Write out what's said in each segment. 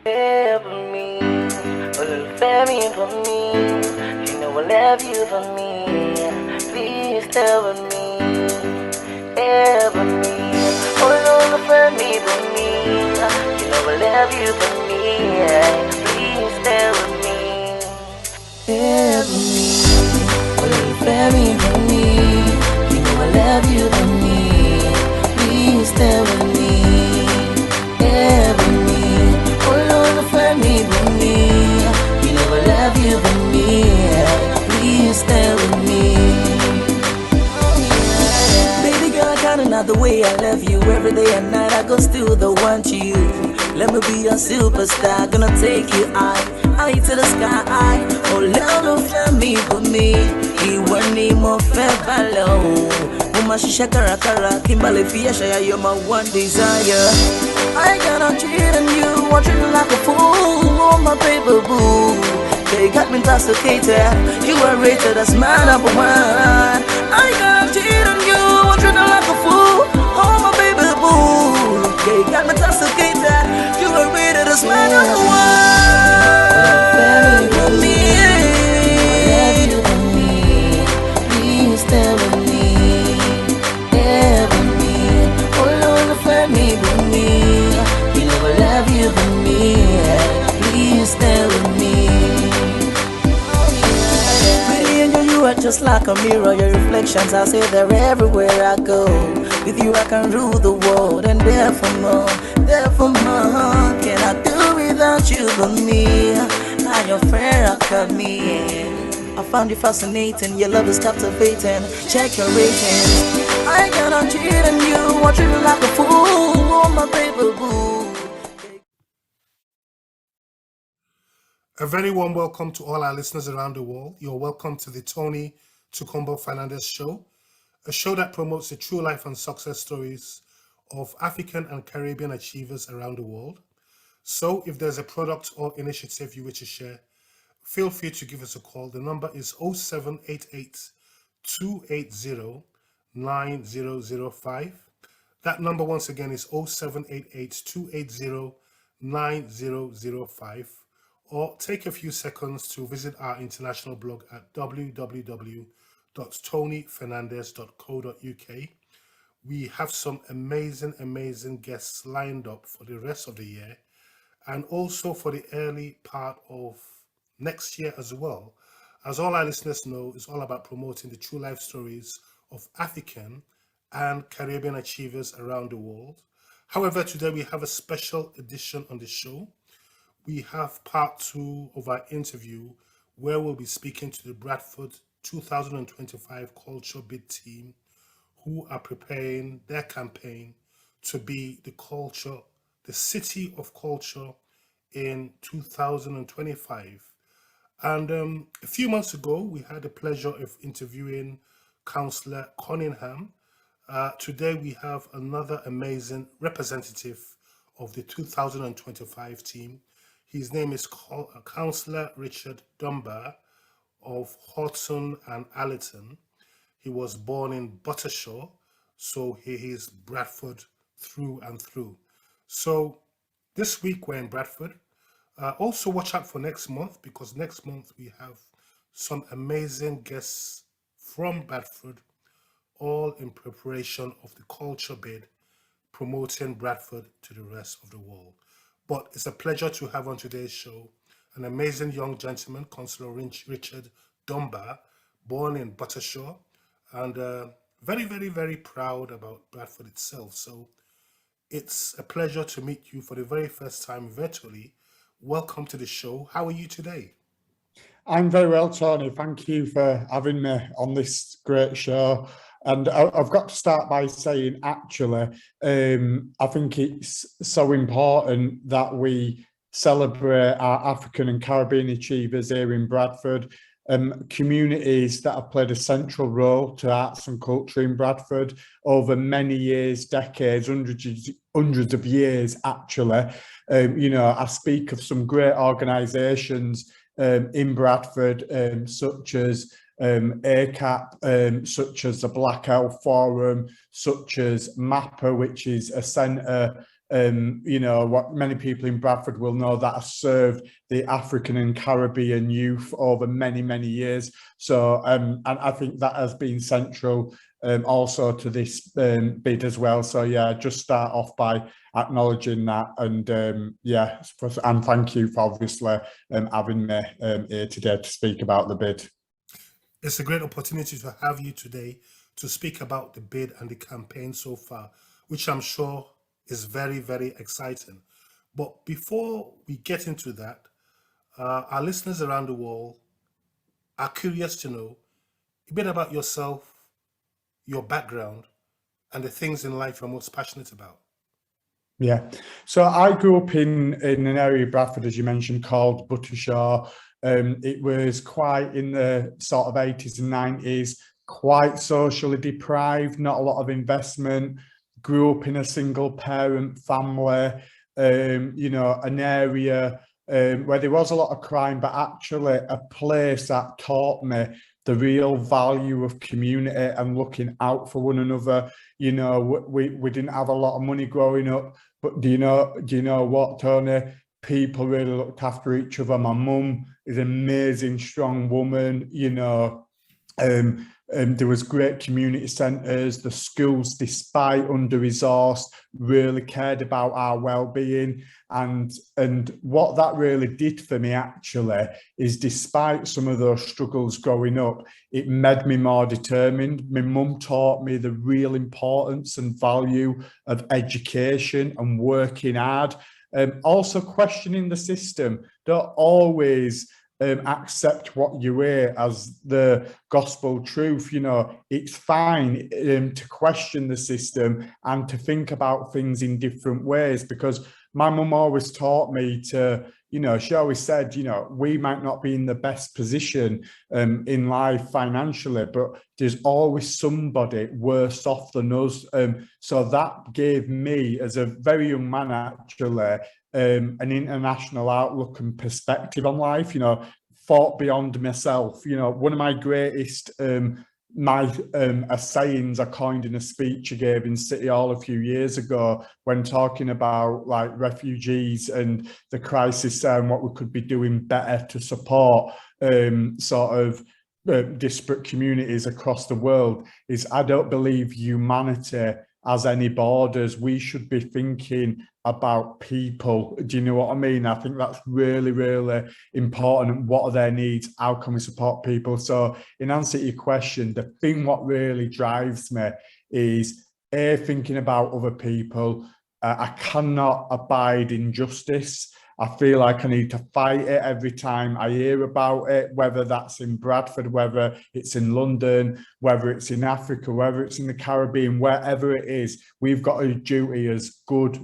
Stay for me, a little family for me. You know I love you for me. Please stay with me, stay with me. Oh, a little family for me. You know I love you for me. Please stay with me, stay with me. A little family for me. You know I love you for me. Please stay with me, stay with me. Me, for me, you know I love you for me. Please stay with me. Baby girl, kinda not the way I love you. Every day and night I go still the one to you. Let me be your superstar, gonna take you high to the sky. Oh, love don't fly me for me. You want me more fair follow. Uma shisha kara kara, Kimberly Fiasha, you're my one desire. I cannot cheat on you, want you like a fool, oh my baby boo. They got me intoxicated, you are rated as my number one. I cannot cheat on you, want you like a fool, oh my baby boo. They got me intoxicated, you are rated as my number one. For me, love you for me, please stay with me, stay with me, hold on for me, for me. Love you for me, please stay with me. Pretty angel, you are just like a mirror. Your reflections, I say they're everywhere I go. With you I can rule the world, and therefore more. Can I do without you for me? I'm your friend, I cut me. I found you fascinating, your love is captivating. Check your ratings. I cannot cheat on you, want you like a fool, oh my baby boo. A very warm welcome to all our listeners around the world. You're welcome to the Tony Tukumbo Fernandez Show, a show that promotes the true life and success stories of African and Caribbean achievers around the world. So if there's a product or initiative you wish to share, feel free to give us a call. The number is 0788 280 9005. That number once again is 0788 280 9005. Or take a few seconds to visit our international blog at www.tonyfernandez.co.uk. We have some amazing guests lined up for the rest of the year and also for the early part of next year as well. As all our listeners know, it's all about promoting the true life stories of African and Caribbean achievers around the world. However, today we have a special edition on the show. We have part 2 of our interview where we'll be speaking to the Bradford 2025 Culture Bid team who are preparing their campaign to be the city of culture in 2025. And a few months ago, we had the pleasure of interviewing Councillor Cunningham. Today, we have another amazing representative of the 2025 team. His name is Councillor Richard Dunbar of Horton and Allerton. He was born in Buttershaw, so he is Bradford through and through. So this week we're in Bradford. Also watch out for next month, because next month we have some amazing guests from Bradford, all in preparation of the culture bid, promoting Bradford to the rest of the world. But it's a pleasure to have on today's show an amazing young gentleman, Councillor Richard Dunbar, born in Buttershaw, and very proud about Bradford itself. So it's a pleasure to meet you for the very first time virtually. Welcome to the show. How are you today? I'm very well, Tony. Thank you for having me on this great show. And I've got to start by saying, actually, I think it's so important that we celebrate our African and Caribbean achievers here in Bradford, communities that have played a central role to arts and culture in Bradford over many years, decades, hundreds of years, actually. I speak of some great organisations in Bradford, such as ACAP, such as the Black Elf Forum, such as MAPA, which is a centre you know, what many people in Bradford will know, that I served the African and Caribbean youth over many, many years. So, and I think that has been central also to this bid as well. So yeah, just start off by acknowledging that, and yeah, and thank you for obviously having me here today to speak about the bid. It's a great opportunity to have you today to speak about the bid and the campaign so far, which I'm sure is very, very exciting. But before we get into that, our listeners around the world are curious to know a bit about yourself, your background, and the things in life you're most passionate about. Yeah, so I grew up in an area of Bradford, as you mentioned, called Buttershaw. It was quite in the sort of 80s and 90s, quite socially deprived, not a lot of investment. Grew up in a single parent family, you know, an area where there was a lot of crime, but actually a place that taught me the real value of community and looking out for one another. You know, we didn't have a lot of money growing up, but do you know what, Tony? People really looked after each other. My mum is an amazing, strong woman, you know. There was great community centres. The schools, despite under-resourced, really cared about our well-being. And what that really did for me, actually, is despite some of those struggles growing up, it made me more determined. My mum taught me the real importance and value of education and working hard. Also questioning the system. Don't always accept what you hear as the gospel truth. You know, it's fine to question the system and to think about things in different ways, because my mum always taught me to, you know, she always said, you know, we might not be in the best position in life financially, but there's always somebody worse off than us. So that gave me, as a very young man, actually, an international outlook and perspective on life. You know, thought beyond myself. You know, one of my greatest sayings I coined in a speech I gave in City Hall a few years ago, when talking about like refugees and the crisis there and what we could be doing better to support sort of disparate communities across the world, is I don't believe humanity has any borders. We should be thinking about people. Do you know what I mean? I think that's really, really important. What are their needs? How can we support people? So in answer to your question, the thing what really drives me is thinking about other people. I cannot abide injustice. I feel like I need to fight it every time I hear about it, whether that's in Bradford, whether it's in London, whether it's in Africa, whether it's in the Caribbean, wherever it is. We've got a duty as good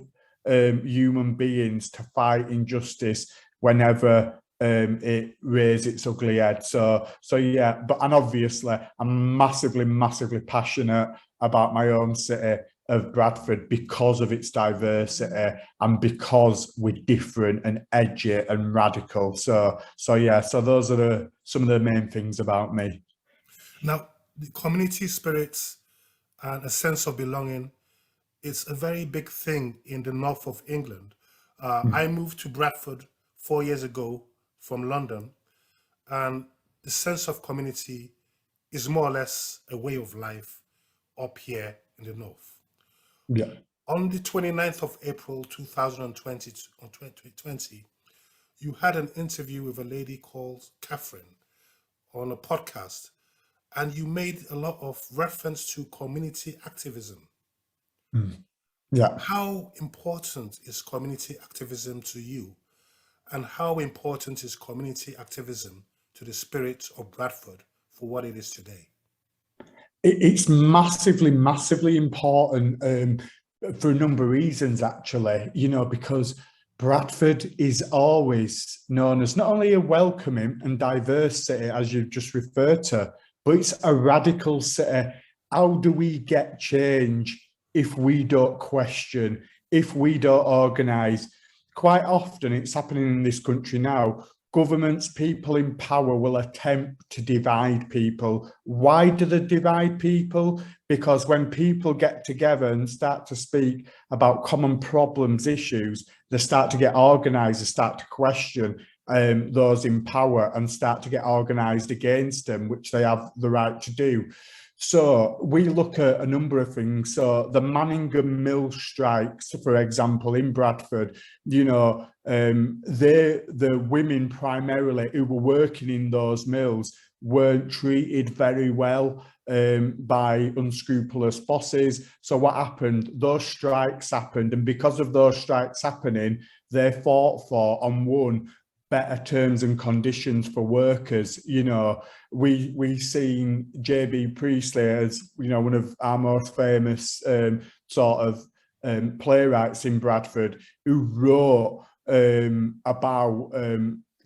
human beings to fight injustice whenever it raises its ugly head. So yeah, and obviously I'm massively passionate about my own city of Bradford because of its diversity and because we're different and edgy and radical. So yeah, so those are some of the main things about me. Now, the community spirit and a sense of belonging, it's a very big thing in the north of England. I moved to Bradford 4 years ago from London, and the sense of community is more or less a way of life up here in the north. Yeah. On the 29th of April 2020, you had an interview with a lady called Catherine on a podcast, and you made a lot of reference to community activism. Yeah. How important is community activism to you? And how important is community activism to the spirit of Bradford for what it is today? It's massively important for a number of reasons, actually, you know, because Bradford is always known as not only a welcoming and diverse city, as you've just referred to, but it's a radical city. How do we get change if we don't question, if we don't organise? Quite often, it's happening in this country now, governments, people in power will attempt to divide people. Why do they divide people? Because when people get together and start to speak about common problems, issues, they start to get organised, they start to question those in power and start to get organised against them, which they have the right to do. So we look at a number of things. So the Manningham Mill strikes, for example, in Bradford, you know, the women primarily who were working in those mills weren't treated very well by unscrupulous bosses. So what happened? Those strikes happened, and because of those strikes happening, they fought for and won better terms and conditions for workers. You know, we seen J.B. Priestley as, you know, one of our most famous playwrights in Bradford, who wrote about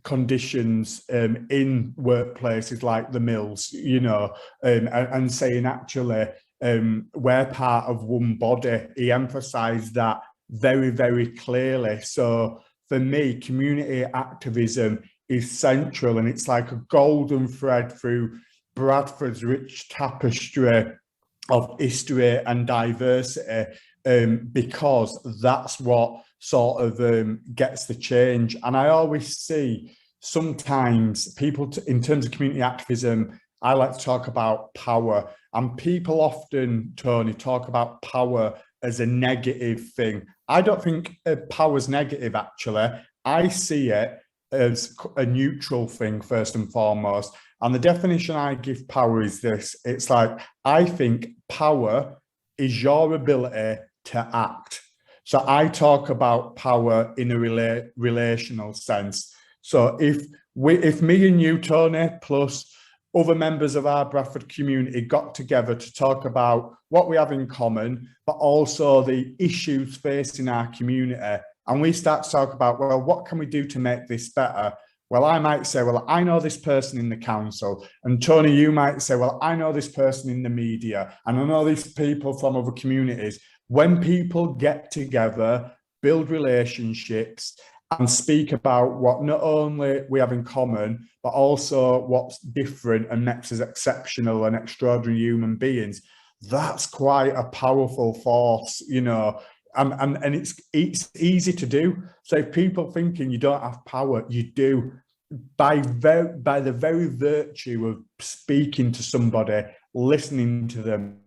conditions in workplaces like the mills, you know, and saying actually we're part of one body. He emphasised that very, very clearly. So for me, community activism is central, and it's like a golden thread through Bradford's rich tapestry of history and diversity, because that's what sort of gets the change. And I always see sometimes people, in terms of community activism, I like to talk about power, and people often, Tony, talk about power as a negative thing. I don't think power is negative, actually. I see it as a neutral thing, first and foremost. And the definition I give power is this. It's like, I think power is your ability to act. So I talk about power in a relational sense. So if me and you, Tony, plus other members of our Bradford community got together to talk about what we have in common, but also the issues facing our community, and we start to talk about, well, what can we do to make this better? Well, I might say, well, I know this person in the council, and Tony, you might say, well, I know this person in the media, and I know these people from other communities. When people get together, build relationships, and speak about what not only we have in common, but also what's different and makes us exceptional and extraordinary human beings, that's quite a powerful force, you know, and it's easy to do. So if people thinking you don't have power, you do. By the very virtue of speaking to somebody, listening to them,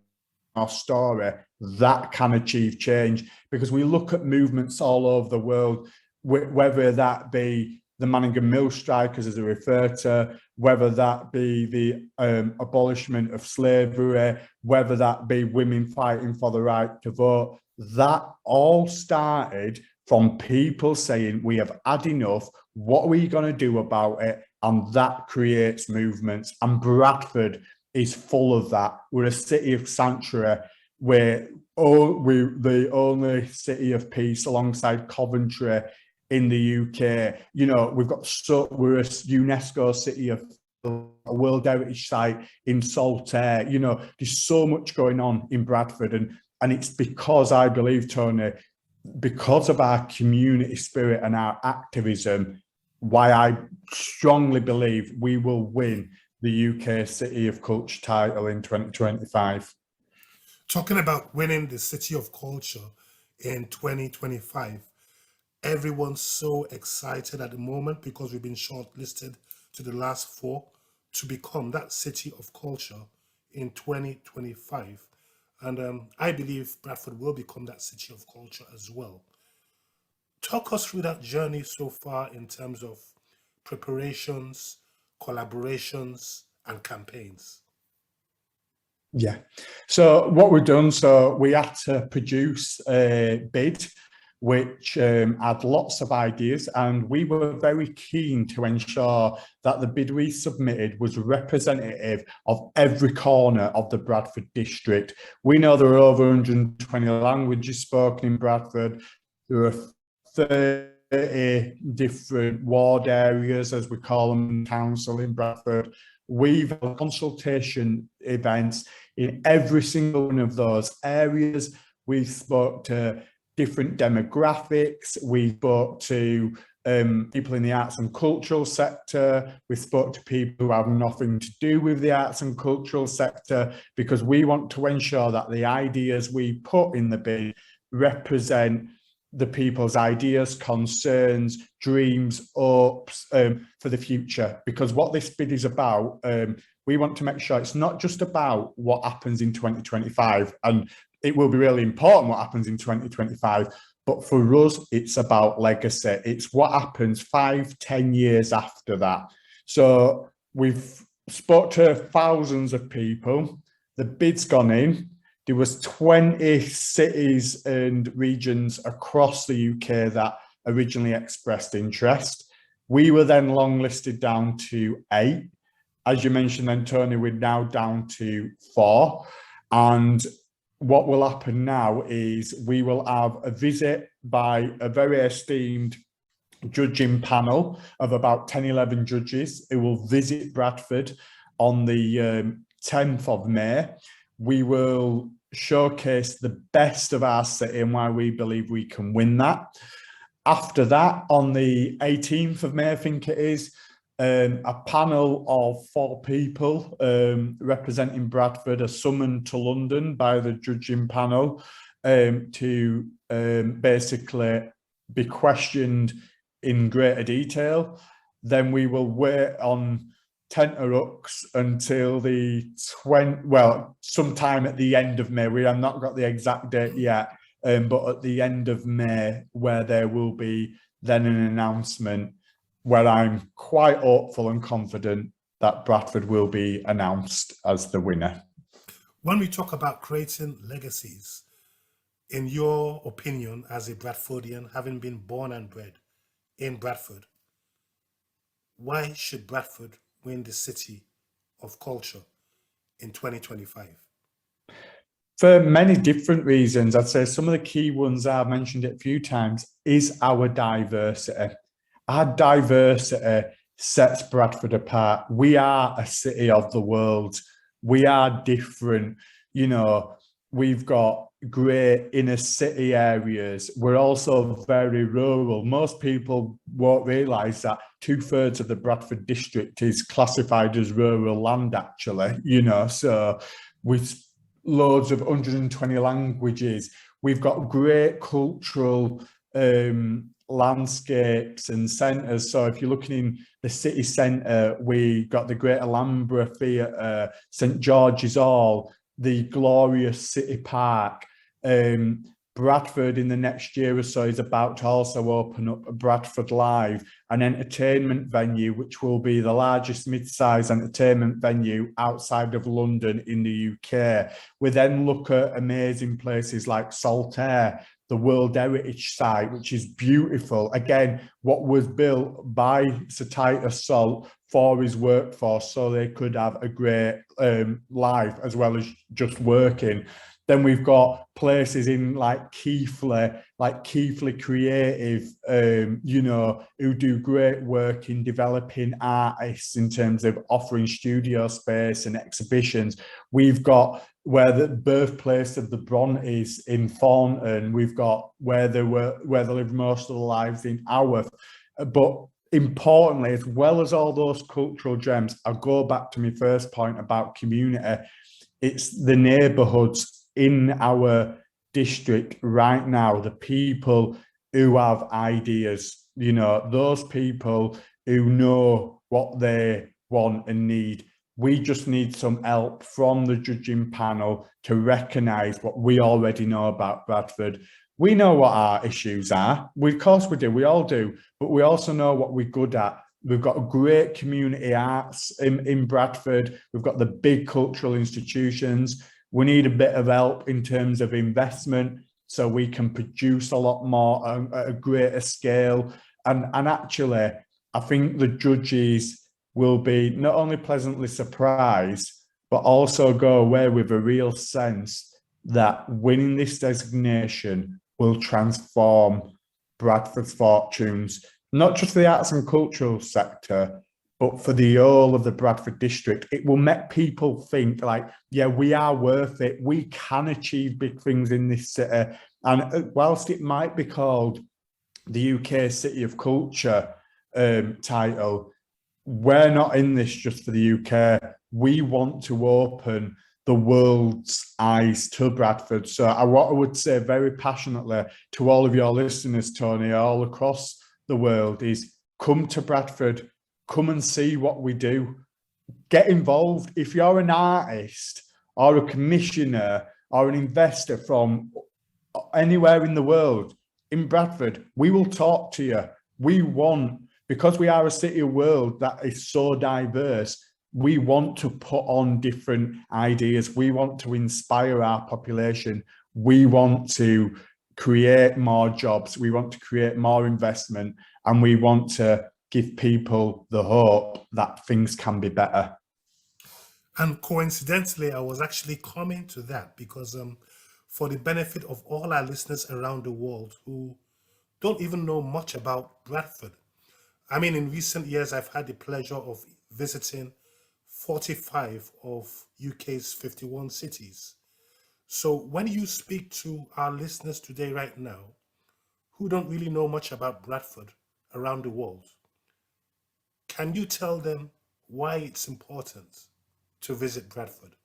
our story, that can achieve change. Because we look at movements all over the world, whether that be the Manningham Mill strikers, as I refer to, whether that be the abolishment of slavery, whether that be women fighting for the right to vote, that all started from people saying, we have had enough, what are we going to do about it? And that creates movements. And Bradford is full of that. We're a city of sanctuary. We're the only city of peace alongside Coventry in the UK. You know, we're a UNESCO city of a World Heritage Site in Saltaire. You know, there's so much going on in Bradford, and it's because I believe, Tony, because of our community spirit and our activism, why I strongly believe we will win the UK City of Culture title in 2025. Talking about winning the City of Culture in 2025, everyone's so excited at the moment because we've been shortlisted to the last 4 to become that City of Culture in 2025. And I believe Bradford will become that City of Culture as well. Talk us through that journey so far in terms of preparations, collaborations, and campaigns. Yeah. So what we've done, so we had to produce a bid which had lots of ideas, and we were very keen to ensure that the bid we submitted was representative of every corner of the Bradford district. We know there are over 120 languages spoken in Bradford. There are 30 different ward areas, as we call them, in council in Bradford. We've had consultation events in every single one of those areas. We spoke to different demographics. We spoke to people in the arts and cultural sector. We spoke to people who have nothing to do with the arts and cultural sector, because we want to ensure that the ideas we put in the bid represent the people's ideas, concerns, dreams, hopes for the future. Because what this bid is about, we want to make sure it's not just about what happens in 2025, and it will be really important what happens in 2025, but for us, it's about legacy. It's what happens 5-10 years after that. So we've spoke to thousands of people. The bid's gone in. There was 20 cities and regions across the UK that originally expressed interest. We were then long-listed down to 8. As you mentioned then, Tony, we're now down to 4. And what will happen now is we will have a visit by a very esteemed judging panel of about 10-11 judges who will visit Bradford on the 10th of May. We will showcase the best of our city and why we believe we can win that. After that, on the 18th of May, I think it is, a panel of 4 people representing Bradford are summoned to London by the judging panel to basically be questioned in greater detail. Then we will wait on tenterhooks until the sometime at the end of May. We have not got the exact date yet, but at the end of May, where there will be then an announcement where I'm quite hopeful and confident that Bradford will be announced as the winner. When we talk about creating legacies, in your opinion, as a Bradfordian, having been born and bred in Bradford, why should Bradford win the City of Culture in 2025? For many different reasons. I'd say some of the key ones, I've mentioned it a few times, is our diversity. Our diversity sets Bradford apart. We are a city of the world. We are different. You know, we've got great inner city areas. We're also very rural. Most people won't realise that 2/3 of the Bradford district is classified as rural land, actually, you know, so with loads of 120 languages. We've got great cultural landscapes and centres. So if you're looking in the city centre, we got the Great Alhambra Theatre, St George's Hall, the glorious City Park. Bradford in the next year or so is about to also open up Bradford Live, an entertainment venue which will be the largest mid-sized entertainment venue outside of London in the UK. We then look at amazing places like Saltaire, the World Heritage Site, which is beautiful. Again, what was built by Sir Titus Salt for his workforce so they could have a great life as well as just working. Then we've got places in like Keighley Creative, you know, who do great work in developing artists in terms of offering studio space and exhibitions. We've got where the birthplace of the Brontes in Thornton. We've got where they lived most of their lives in Haworth. But importantly, as well as all those cultural gems, I'll go back to my first point about community. It's the neighbourhoods in our district right now, the people who have ideas, you know, those people who know what they want and need. We just need some help from the judging panel to recognise what we already know about Bradford. We know what our issues are. Of course we do, we all do, but we also know what we're good at. We've got great community arts in Bradford. We've got the big cultural institutions. We need a bit of help in terms of investment so we can produce a lot more at a greater scale. And actually, I think the judges will be not only pleasantly surprised, but also go away with a real sense that winning this designation will transform Bradford's fortunes, not just the arts and cultural sector, but for the whole of the Bradford district. It will make people think like, yeah, we are worth it. We can achieve big things in this city. And whilst it might be called the UK City of Culture title, we're not in this just for the UK. We want to open the world's eyes to Bradford. So what I would say very passionately to all of your listeners, Tony, all across the world is come to Bradford, come and see what we do. Get involved. If you're an artist or a commissioner or an investor from anywhere in the world, in Bradford, we will talk to you. We want, because we are a city of world that is so diverse, we want to put on different ideas. We want to inspire our population. We want to create more jobs. We want to create more investment, and we want to give people the hope that things can be better. And coincidentally, I was actually coming to that because for the benefit of all our listeners around the world who don't even know much about Bradford. I mean, in recent years, I've had the pleasure of visiting 45 of UK's 51 cities. So when you speak to our listeners today, right now, who don't really know much about Bradford around the world, can you tell them why it's important to visit Bradford?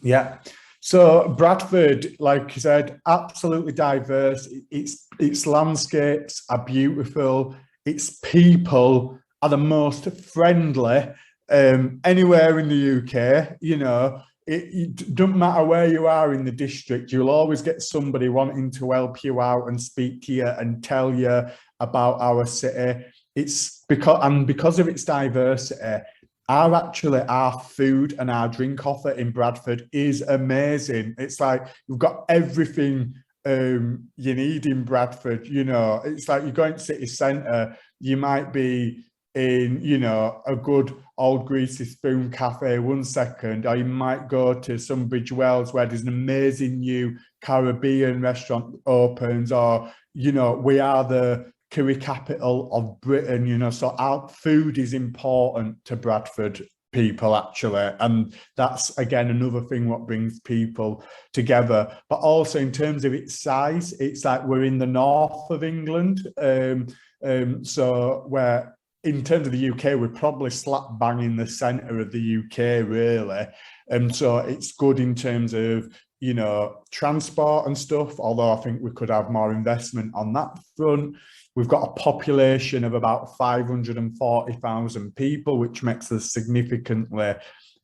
Yeah. So Bradford, like you said, absolutely diverse. Its landscapes are beautiful. Its people are the most friendly anywhere in the UK. You know, it doesn't matter where you are in the district, you'll always get somebody wanting to help you out and speak to you and tell you about our city. It's because of its diversity, our food and our drink offer in Bradford is amazing. It's like you've got everything you need in Bradford. You know, it's like you're going to city centre, you might be in, you know, a good old greasy spoon cafe 1 second, or you might go to Sunbridge Wells where there's an amazing new Caribbean restaurant opens, or, you know, we are the curry capital of Britain, you know, so our food is important to Bradford people, actually, and that's again another thing what brings people together. But also in terms of its size, it's like we're in the north of England, so where in terms of the UK, we're probably slap bang in the centre of the UK, really, and so it's good in terms of, you know, transport and stuff, although I think we could have more investment on that front. We've got a population of about 540,000 people, which makes us significantly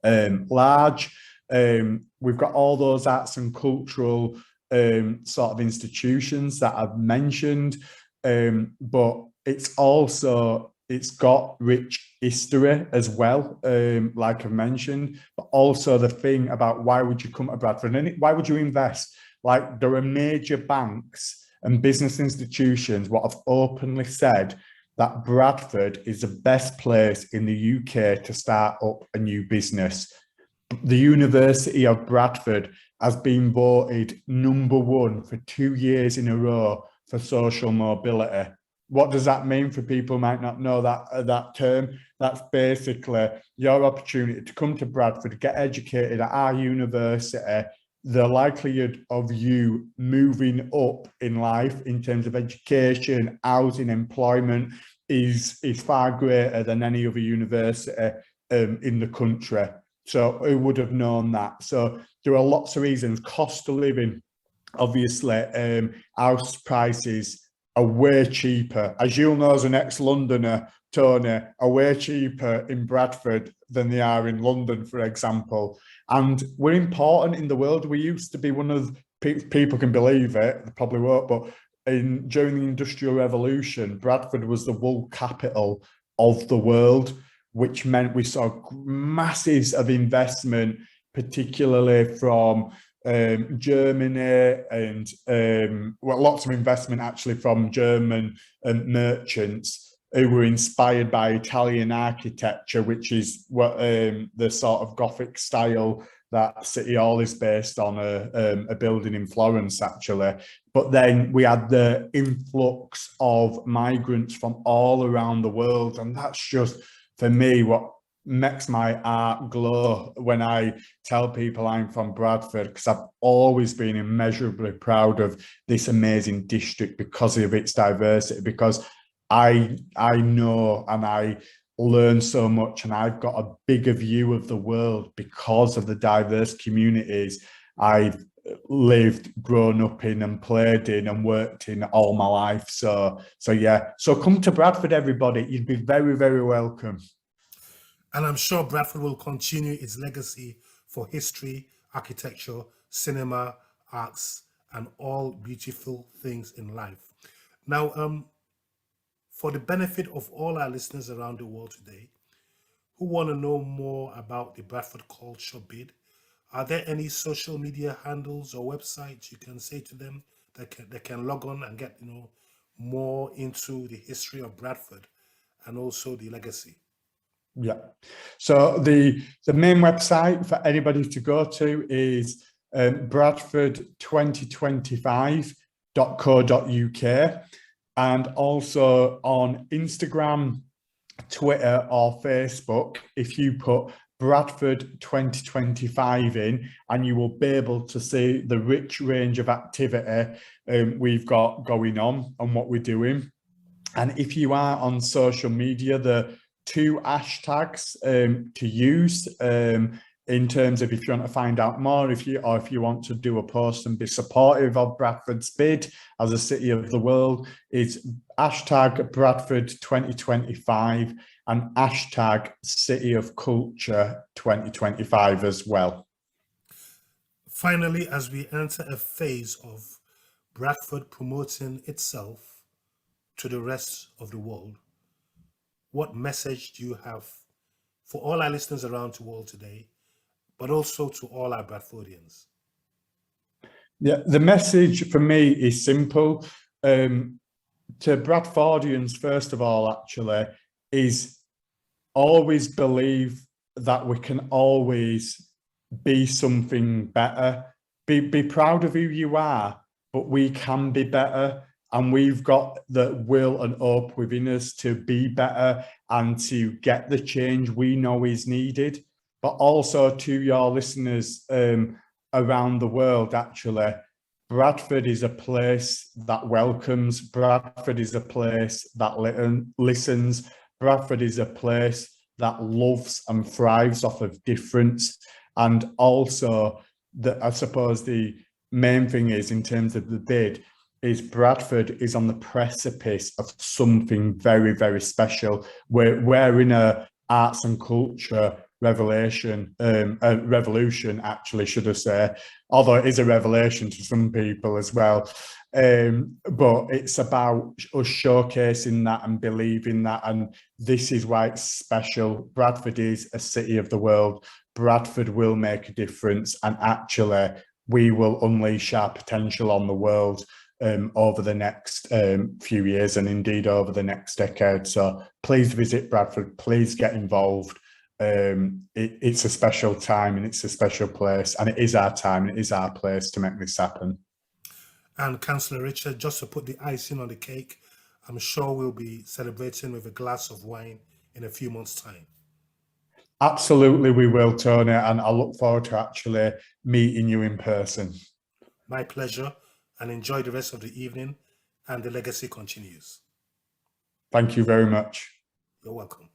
large. We've got all those arts and cultural sort of institutions that I've mentioned, but it's got rich history as well, like I've mentioned, but also the thing about why would you come to Bradford and why would you invest? Like, there are major banks and business institutions what have openly said that Bradford is the best place in the UK to start up a new business. The University of Bradford has been voted #1 for 2 years in a row for social mobility. What does that mean for people who might not know that term? That's basically your opportunity to come to Bradford, get educated at our university. The likelihood of you moving up in life in terms of education, housing, employment is far greater than any other university in the country. So who would have known that? So there are lots of reasons. Cost of living, obviously, house prices are way cheaper. As you'll know as an ex-Londoner, Tony, are way cheaper in Bradford than they are in London, for example. And we're important in the world. We used to be one of, people can believe it, they probably won't, but during the Industrial Revolution, Bradford was the wool capital of the world, which meant we saw masses of investment, particularly from Germany and lots of investment actually from German merchants who were inspired by Italian architecture, which is what the sort of Gothic style that City Hall is based on, a building in Florence, actually. But then we had the influx of migrants from all around the world, and that's just, for me, what makes my heart glow when I tell people I'm from Bradford, because I've always been immeasurably proud of this amazing district because of its diversity, because I know and I learn so much, and I've got a bigger view of the world because of the diverse communities I've lived, grown up in and played in and worked in all my life. So yeah, so come to Bradford, everybody. You'd be very, very welcome. And I'm sure Bradford will continue its legacy for history, architecture, cinema, arts, and all beautiful things in life. Now, for the benefit of all our listeners around the world today who want to know more about the Bradford Culture Bid, are there any social media handles or websites you can say to them that they can log on and get more into the history of Bradford and also the legacy? Yeah. So the main website for anybody to go to is bradford2025.co.uk, and also on Instagram, Twitter or Facebook, if you put Bradford 2025 in, and you will be able to see the rich range of activity we've got going on and what we're doing. And if you are on social media, the two hashtags to use in terms of if you want to find out more, if you want to do a post and be supportive of Bradford's bid as a city of the world, is hashtag Bradford 2025 and hashtag City of Culture 2025 as well. Finally, as we enter a phase of Bradford promoting itself to the rest of the world, what message do you have for all our listeners around the world today, but also to all our Bradfordians? Yeah, the message for me is simple. To Bradfordians, first of all, actually, is always believe that we can always be something better. Be proud of who you are, but we can be better. And we've got the will and hope within us to be better and to get the change we know is needed. But also to your listeners around the world, actually, Bradford is a place that welcomes. Bradford is a place that listens. Bradford is a place that loves and thrives off of difference. And also, I suppose the main thing is, in terms of the bid, is Bradford is on the precipice of something very, very special. We're in a arts and culture revolution, actually, should I say, although it is a revelation to some people as well. But it's about us showcasing that and believing that, and this is why it's special. Bradford is a city of the world. Bradford will make a difference, and actually we will unleash our potential on the world over the next few years, and indeed over the next decade. So please visit Bradford, please get involved. It's a special time and it's a special place, and it is our time and it is our place to make this happen. And Councillor Richard, just to put the icing on the cake, I'm sure we'll be celebrating with a glass of wine in a few months' time. Absolutely, we will, Tony, and I look forward to actually meeting you in person. My pleasure, and enjoy the rest of the evening, and the legacy continues. Thank you very much. You're welcome.